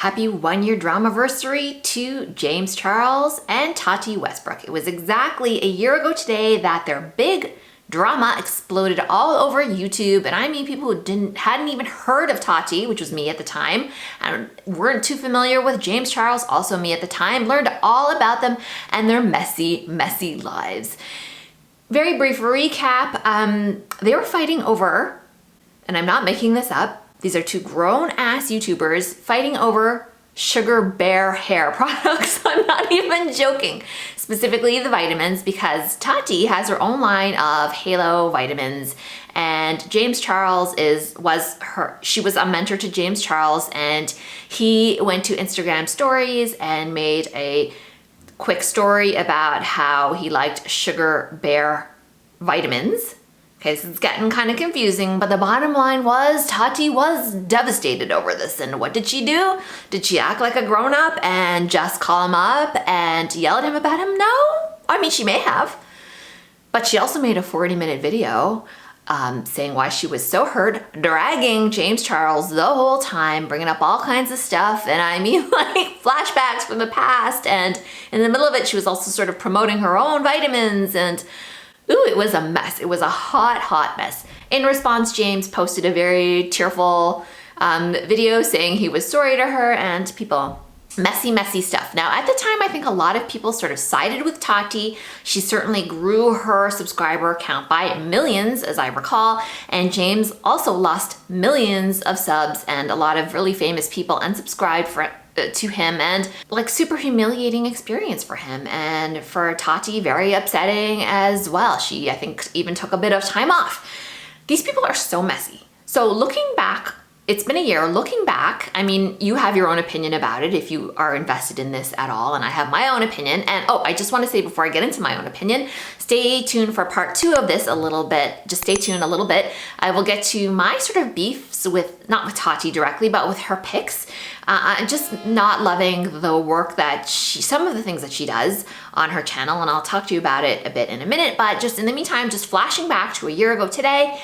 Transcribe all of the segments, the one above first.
Happy 1-year drama-versary to James Charles and Tati Westbrook. It was exactly a year ago today that their big drama exploded all over YouTube, and I mean people who hadn't even heard of Tati, which was me at the time, and weren't too familiar with James Charles, also me at the time, learned all about them and their messy, messy lives. Very brief recap, they were fighting over, and I'm not making this up, these are two grown-ass YouTubers fighting over Sugar Bear hair products. I'm not even joking. Specifically the vitamins, because Tati has her own line of Halo vitamins, and James Charles she was a mentor to James Charles, and he went to Instagram stories and made a quick story about how he liked Sugar Bear vitamins. Okay, so it's getting kind of confusing, but the bottom line was Tati was devastated over this. And what did she do? Did she act like a grown-up and just call him up and yell at him about him? No. I mean, she may have. But she also made a 40-minute video saying why she was so hurt, dragging James Charles the whole time, bringing up all kinds of stuff. And I mean, like flashbacks from the past. And in the middle of it, she was also sort of promoting her own vitamins, and ooh, it was a mess. It was a hot, hot mess. In response, James posted a very tearful video saying he was sorry to her, and people, messy, messy stuff. Now, at the time, I think a lot of people sort of sided with Tati. She certainly grew her subscriber count by millions, as I recall, and James also lost millions of subs, and a lot of really famous people unsubscribed to him, and like super humiliating experience for him, and for Tati very upsetting as well. She, I think, even took a bit of time off. These people are so messy. So looking back, it's been a year. Looking back, I mean, you have your own opinion about it if you are invested in this at all, and I have my own opinion. And oh, I just want to say before I get into my own opinion, stay tuned for part 2 of this a little bit. Just stay tuned a little bit. I will get to my sort of beefs with, not with Tati directly, but with her picks. Just not loving the work that some of the things that she does on her channel, and I'll talk to you about it a bit in a minute. But just in the meantime, just flashing back to a year ago today,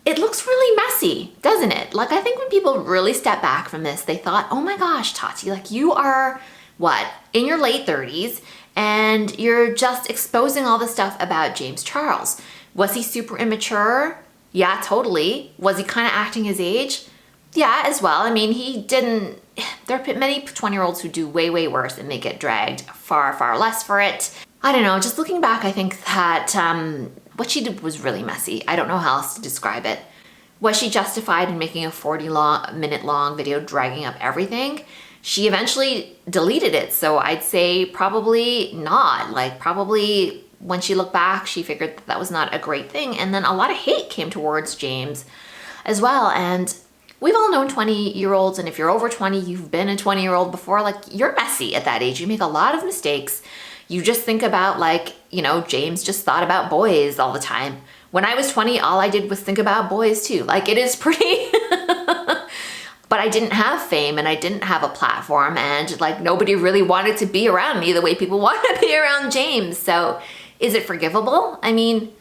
it looks really messy, doesn't it? Like, I think when people really step back from this, they thought, oh my gosh, Tati, like you are, what, in your late 30s, and you're just exposing all this stuff about James Charles. Was he super immature? Yeah, totally. Was he kind of acting his age? Yeah, as well. I mean, there are many 20-year-olds who do way, way worse, and they get dragged far, far less for it. I don't know, just looking back, I think that what she did was really messy. I don't know how else to describe it. Was she justified in making a 40-minute long video dragging up everything? She eventually deleted it, so I'd say probably not. Like, probably when she looked back, she figured that was not a great thing, and then a lot of hate came towards James as well. And we've all known 20-year-olds, and if you're over 20, you've been a 20-year-old before, like, you're messy at that age. You make a lot of mistakes. You just think about, like, you know, James just thought about boys all the time. When I was 20, all I did was think about boys too. Like, it is pretty, but I didn't have fame, and I didn't have a platform, and like nobody really wanted to be around me the way people want to be around James. So is it forgivable? I mean,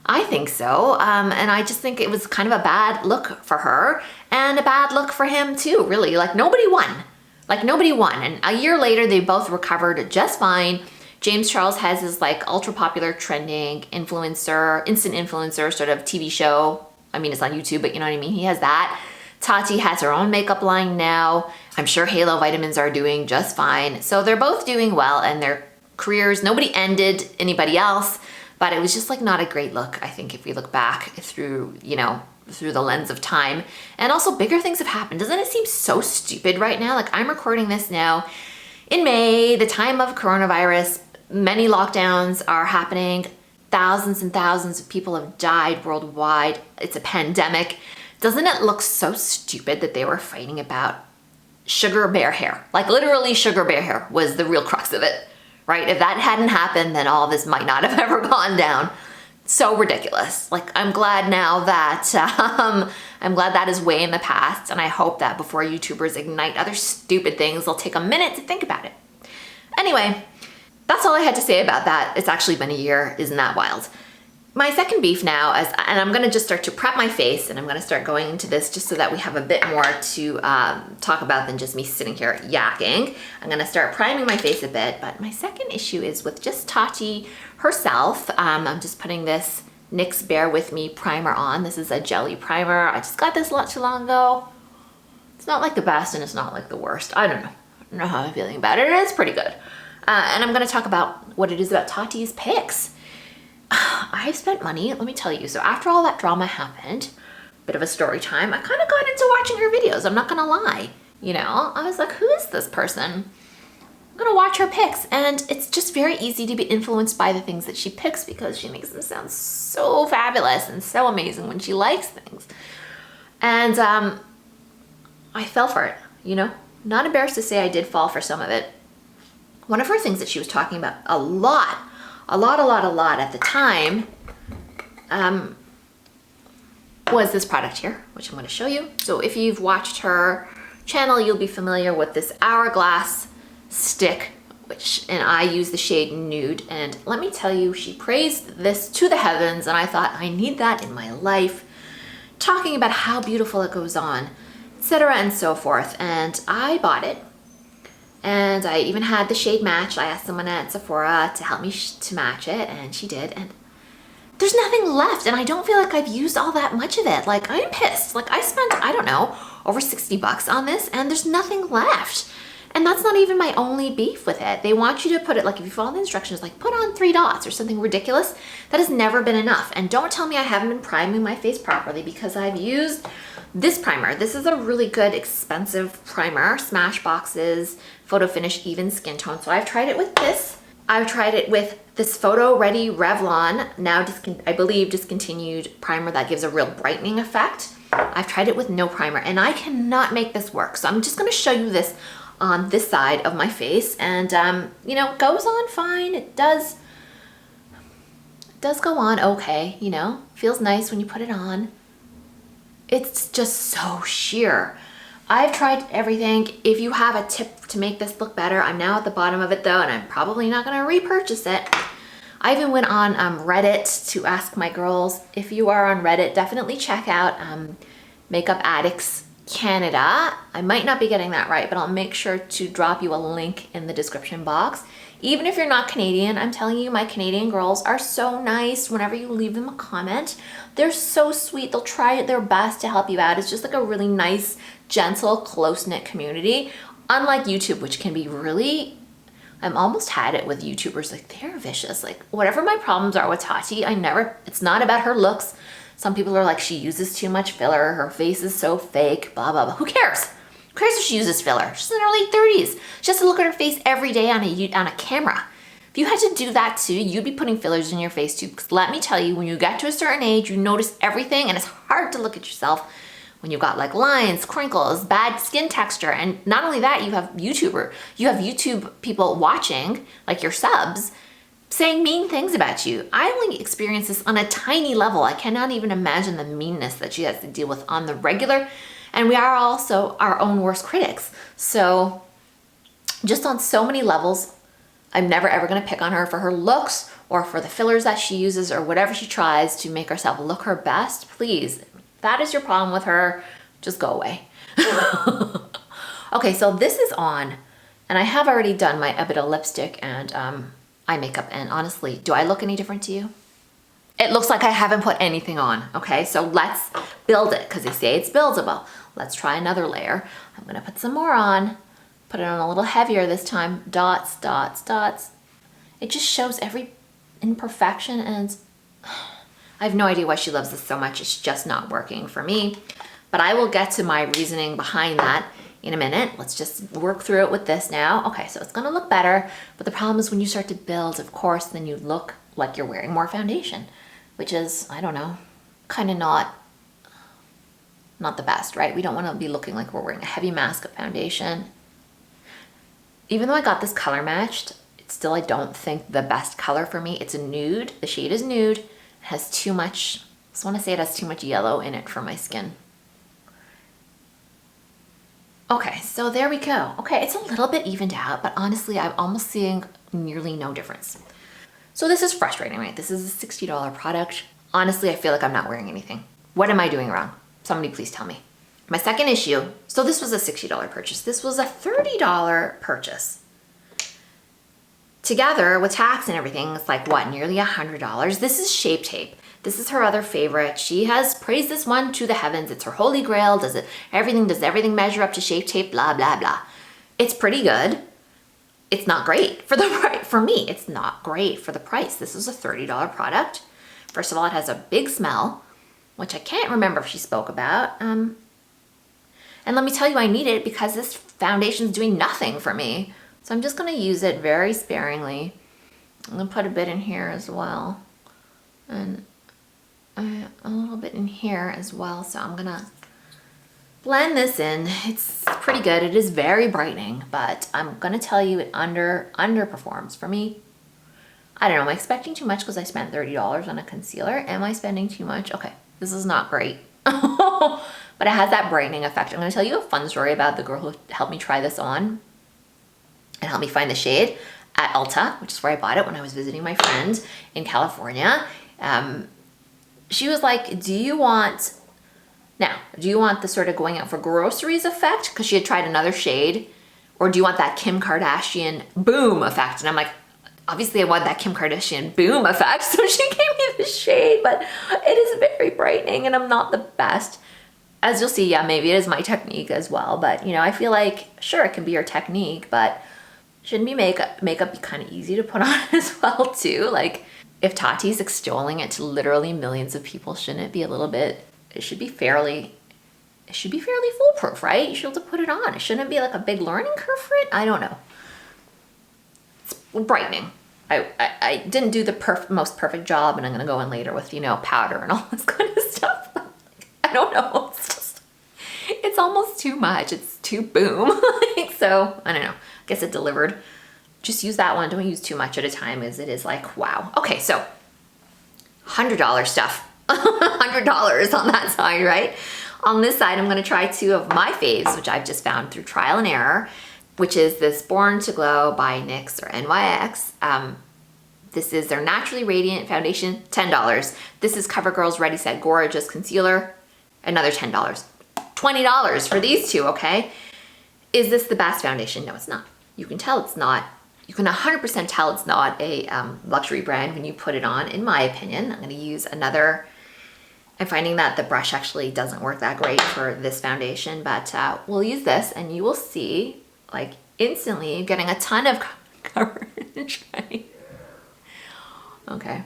I think so. And I just think it was kind of a bad look for her, and a bad look for him too, really. Like, nobody won. Like, nobody won. And a year later, they both recovered just fine. James Charles has his like ultra popular trending influencer, instant influencer sort of TV show. I mean, it's on YouTube, but you know what I mean? He has that. Tati has her own makeup line now. I'm sure Halo vitamins are doing just fine. So they're both doing well in their careers. Nobody ended anybody else, but it was just like not a great look, I think, if we look back through, you know, through the lens of time. And also bigger things have happened. Doesn't it seem so stupid right now? Like, I'm recording this now in May, the time of coronavirus. Many lockdowns are happening. Thousands and thousands of people have died worldwide. It's a pandemic. Doesn't it look so stupid that they were fighting about Sugar Bear hair? Like, literally Sugar Bear hair was the real crux of it, right? If that hadn't happened, then all this might not have ever gone down. So ridiculous. Like, I'm glad now that, I'm glad that is way in the past, and I hope that before YouTubers ignite other stupid things, they'll take a minute to think about it. Anyway, that's all I had to say about that. It's actually been a year. Isn't that wild? My second beef now, and I'm gonna just start to prep my face, and I'm gonna start going into this just so that we have a bit more to talk about than just me sitting here yakking. I'm gonna start priming my face a bit, but my second issue is with just Tati herself. I'm just putting this Nyx Bear With Me primer on. This is a jelly primer. I just got this not too long ago. It's not like the best and it's not like the worst. I don't know how I'm feeling about it. It's pretty good. And I'm gonna talk about what it is about Tati's pics. I've spent money, let me tell you. So after all that drama happened, bit of a story time, I kind of got into watching her videos. I'm not gonna lie. You know, I was like, who is this person? I'm gonna watch her pics, and it's just very easy to be influenced by the things that she picks because she makes them sound so fabulous and so amazing when she likes things. And I fell for it, you know? Not embarrassed to say I did fall for some of it. One of her things that she was talking about a lot at the time was this product here, which I'm going to show you. So if you've watched her channel, you'll be familiar with this Hourglass Stick, and I use the shade Nude. And let me tell you, she praised this to the heavens, and I thought, I need that in my life, talking about how beautiful it goes on, etc. and so forth. And I bought it. And I even had the shade matched. I asked someone at Sephora to help me to match it, and she did. And there's nothing left, and I don't feel like I've used all that much of it. Like, I'm pissed. Like, I spent, I don't know, over 60 bucks on this, and there's nothing left. And that's not even my only beef with it. They want you to put it, like, if you follow the instructions, like, put on 3 dots or something ridiculous. That has never been enough. And don't tell me I haven't been priming my face properly, because I've used this primer. This is a really good, expensive primer. Smashbox's Photo Finish Even Skin Tone. So I've tried it with this. I've tried it with this Photo Ready Revlon, now I believe discontinued primer that gives a real brightening effect. I've tried it with no primer, and I cannot make this work. So I'm just gonna show you this on this side of my face, and you know, it goes on fine. It does go on okay, you know, feels nice when you put it on. It's just so sheer. I've tried everything. If you have a tip to make this look better, I'm now at the bottom of it though, and I'm probably not gonna repurchase it. I even went on Reddit to ask my girls. If you are on Reddit, definitely check out Makeup Addicts Canada. I might not be getting that right, but I'll make sure to drop you a link in the description box. Even if you're not Canadian, I'm telling you, my Canadian girls are so nice. Whenever you leave them a comment, they're so sweet. They'll try their best to help you out. It's just like a really nice, gentle, close-knit community. Unlike YouTube, which can be really, I'm almost had it with YouTubers, like they're vicious. Like whatever my problems are with Tati, it's not about her looks. Some people are like, she uses too much filler, her face is so fake, blah, blah, blah. Who cares? Who cares if she uses filler? She's in her late 30s. She has to look at her face every day on a camera. If you had to do that too, you'd be putting fillers in your face too. Because let me tell you, when you get to a certain age, you notice everything, and it's hard to look at yourself when you've got like lines, crinkles, bad skin texture. And not only that, you have YouTube people watching, like your subs, saying mean things about you. I only experience this on a tiny level. I cannot even imagine the meanness that she has to deal with on the regular. And we are also our own worst critics. So just on so many levels, I'm never ever gonna pick on her for her looks or for the fillers that she uses or whatever she tries to make herself look her best. Please, if that is your problem with her, just go away. Okay, so this is on, and I have already done a bit of lipstick and eye makeup, and honestly, do I look any different to you? It looks like I haven't put anything on, okay? So let's build it, because they say it's buildable. Let's try another layer. I'm gonna put some more on, put it on a little heavier this time. Dots, dots, dots. It just shows every imperfection, and I have no idea why she loves this so much. It's just not working for me. But I will get to my reasoning behind that in a minute. Let's just work through it with this now. Okay, so it's gonna look better, but the problem is when you start to build, of course, then you look like you're wearing more foundation, which is, I don't know, kind of not the best, right? We don't want to be looking like we're wearing a heavy mask of foundation. Even though I got this color matched, it's still, I don't think, the best color for me. It's a nude. The shade is nude. It has too much, I just want to say it has too much yellow in it for my skin. Okay, so there we go. Okay, it's a little bit evened out, but honestly, I'm almost seeing nearly no difference. So this is frustrating, right? This is a $60 product. Honestly, I feel like I'm not wearing anything. What am I doing wrong? Somebody please tell me. My second issue, so this was a $60 purchase. This was a $30 purchase. Together with tax and everything, it's like what, nearly $100. This is Shape Tape. This is her other favorite. She has praised this one to the heavens. It's her holy grail. Does everything measure up to Shape Tape? Blah, blah, blah. It's pretty good. It's not great for the price. For me, it's not great for the price. This is a $30 product. First of all, it has a big smell, which I can't remember if she spoke about. And let me tell you, I need it because this foundation's doing nothing for me. So I'm just gonna use it very sparingly. I'm gonna put a bit in here as well. And a little bit in here as well. So I'm gonna blend this in. It's pretty good. It is very brightening, but I'm gonna tell you it underperforms for me. I don't know, am I expecting too much because I spent $30 on a concealer? Am I spending too much? Okay, this is not great. But it has that brightening effect. I'm gonna tell you a fun story about the girl who helped me try this on and helped me find the shade at Ulta, which is where I bought it when I was visiting my friend in California. She was like, do you want the sort of going out for groceries effect? Because she had tried another shade. Or do you want that Kim Kardashian boom effect? And I'm like, obviously I want that Kim Kardashian boom effect. So she gave me the shade, but it is very brightening and I'm not the best. As you'll see, yeah, maybe it is my technique as well. But you know, I feel like, sure, it can be your technique, but shouldn't be makeup be kind of easy to put on as well too? Like if Tati's extolling it to literally millions of people, shouldn't it be a little bit, it should be fairly foolproof, right? You should be able to put it on. It shouldn't be like a big learning curve for it. I don't know. It's brightening. I didn't do the most perfect job, and I'm gonna go in later with, you know, powder and all this kind of stuff. I don't know. It's almost too much. It's too boom. So I don't know. I guess it delivered. Just use that one. Don't use too much at a time, as it is like, wow. Okay, so $100 stuff. $100 on that side, right? On this side, I'm gonna try two of my faves, which I've just found through trial and error, which is this Born to Glow by NYX or NYX. This is their Naturally Radiant Foundation, $10. This is CoverGirl's Ready Set Gorgeous Concealer, another $10. $20 for these two, okay? Is this the best foundation? No, it's not. You can tell it's not. You can 100% tell it's not a luxury brand when you put it on, in my opinion. I'm gonna use another. I'm finding that the brush actually doesn't work that great for this foundation, but we'll use this and you will see, like, instantly getting a ton of coverage, right? Okay.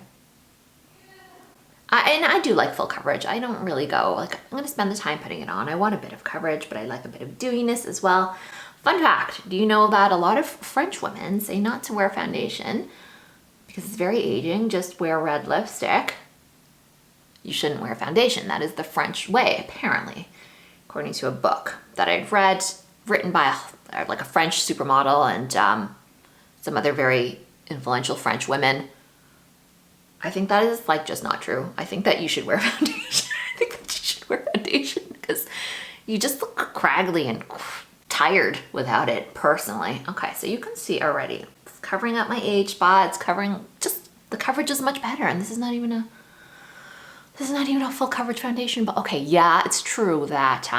And I do like full coverage. I don't really go, like, I'm gonna spend the time putting it on. I want a bit of coverage, but I like a bit of dewiness as well. Fun fact, do you know that a lot of French women say not to wear foundation because it's very aging, just wear red lipstick? You shouldn't wear foundation. That is the French way, apparently, according to a book that I'd read, written by a French supermodel and some other very influential French women. I think that is like just not true. I think that you should wear foundation. I think that you should wear foundation because you just look craggly and tired without it, personally. Okay, so you can see already, it's covering up my age spots, covering, just the coverage is much better. And this is not even a full coverage foundation, but okay, yeah, it's true that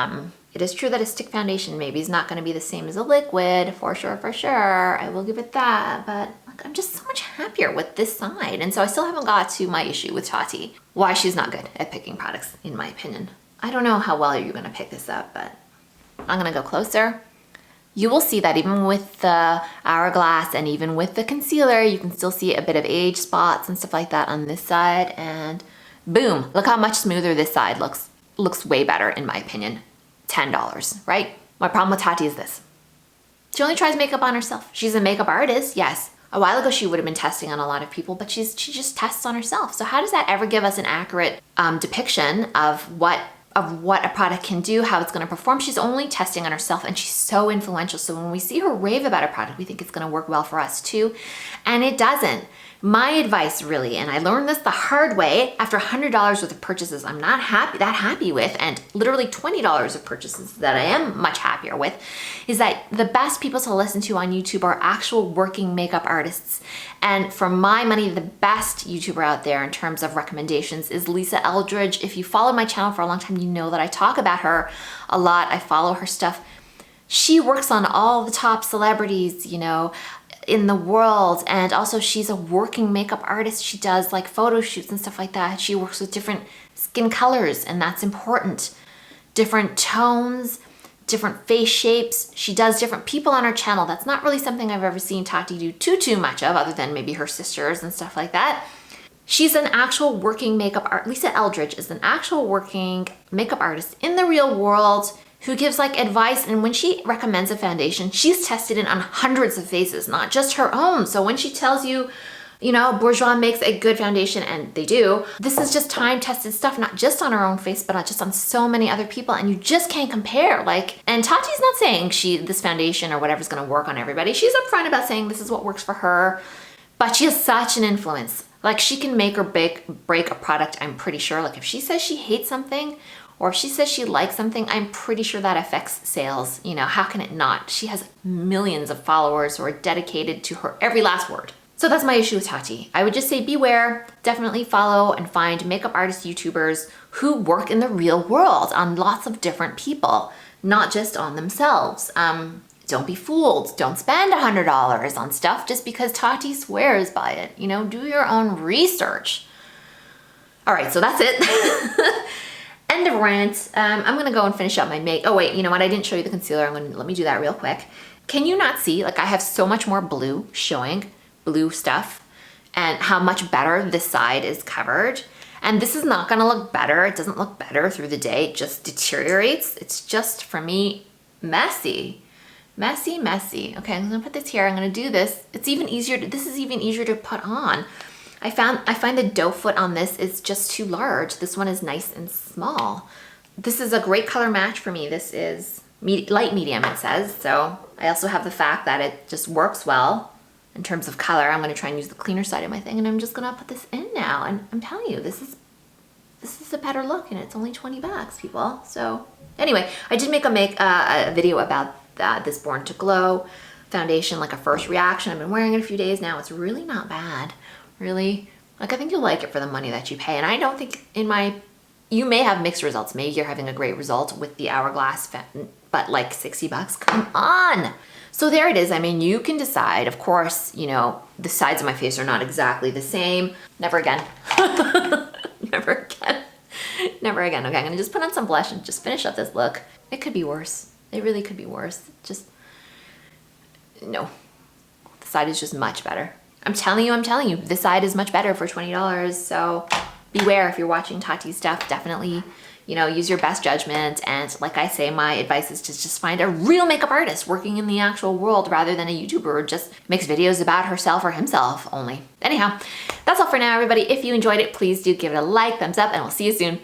it is true that a stick foundation maybe is not going to be the same as a liquid, for sure. I will give it that, but like, I'm just so much happier with this side. And so I still haven't got to my issue with Tati. Why she's not good at picking products, in my opinion. I don't know how well you're going to pick this up, but I'm going to go closer. You will see that even with the Hourglass and even with the concealer, you can still see a bit of age spots and stuff like that on this side. And boom, look how much smoother this side looks. Looks way better, in my opinion. $10, right? My problem with Tati is this. She only tries makeup on herself. She's a makeup artist, yes. A while ago, she would have been testing on a lot of people, but she just tests on herself. So how does that ever give us an accurate depiction of what a product can do, how it's gonna perform? She's only testing on herself, and she's so influential. So when we see her rave about a product, we think it's gonna work well for us too, and it doesn't. My advice really, and I learned this the hard way after $100 worth of purchases I'm not that happy with, and literally $20 of purchases that I am much happier with, is that the best people to listen to on YouTube are actual working makeup artists. And for my money, the best YouTuber out there in terms of recommendations is Lisa Eldridge. If you follow my channel for a long time, you know that I talk about her a lot. I follow her stuff. She works on all the top celebrities, you know, in the world, and also she's a working makeup artist. She does like photo shoots and stuff like that. She works with different skin colors, and that's important. Different tones, different face shapes. She does different people on her channel. That's not really something I've ever seen Tati do too much of, other than maybe her sisters and stuff like that. She's an actual working makeup art. Lisa Eldridge is an actual working makeup artist in the real world who gives like advice, and when she recommends a foundation, she's tested it on hundreds of faces, not just her own. So when she tells you, you know, Bourjois makes a good foundation, and they do, this is just time-tested stuff, not just on her own face, but just on so many other people, and you just can't compare. Like, and Tati's not saying this foundation or whatever's gonna work on everybody. She's upfront about saying this is what works for her, but she has such an influence. Like, she can make or break a product, I'm pretty sure. Like, if she says she hates something, or if she says she likes something, I'm pretty sure that affects sales. You know, how can it not? She has millions of followers who are dedicated to her every last word. So that's my issue with Tati. I would just say beware, definitely follow and find makeup artist YouTubers who work in the real world on lots of different people, not just on themselves. Don't be fooled. Don't spend $100 on stuff just because Tati swears by it. You know, do your own research. All right, so that's it. End of rant. I'm gonna go and finish up my oh wait, you know what? I didn't show you the concealer. Let me do that real quick. Can you not see? Like, I have so much more blue showing, blue stuff, and how much better this side is covered. And this is not gonna look better. It doesn't look better through the day. It just deteriorates. It's just, for me, messy. Messy, messy. Okay, I'm gonna put this here. I'm gonna do this. It's even easier this is even easier to put on. I find the doe foot on this is just too large. This one is nice and small. This is a great color match for me. This is light medium, it says. So I also have the fact that it just works well in terms of color. I'm gonna try and use the cleaner side of my thing, and I'm just gonna put this in now. And I'm telling you, this is a better look, and it's only 20 bucks, people. So anyway, I did make a video about this Born to Glow foundation, like a first reaction. I've been wearing it a few days now. It's really not bad. Really, like, I think you'll like it for the money that you pay. And I don't think you may have mixed results. Maybe you're having a great result with the Hourglass, but like 60 bucks, come on. So there it is. I mean, you can decide. Of course, you know, the sides of my face are not exactly the same. Never again. Never again. Never again. Okay, I'm gonna just put on some blush and just finish up this look. It could be worse. It really could be worse. Just, no. The side is just much better. I'm telling you, this side is much better for $20. So beware if you're watching Tati's stuff. Definitely, you know, use your best judgment. And like I say, my advice is to just find a real makeup artist working in the actual world rather than a YouTuber who just makes videos about herself or himself only. Anyhow, that's all for now, everybody. If you enjoyed it, please do give it a like, thumbs up, and we'll see you soon.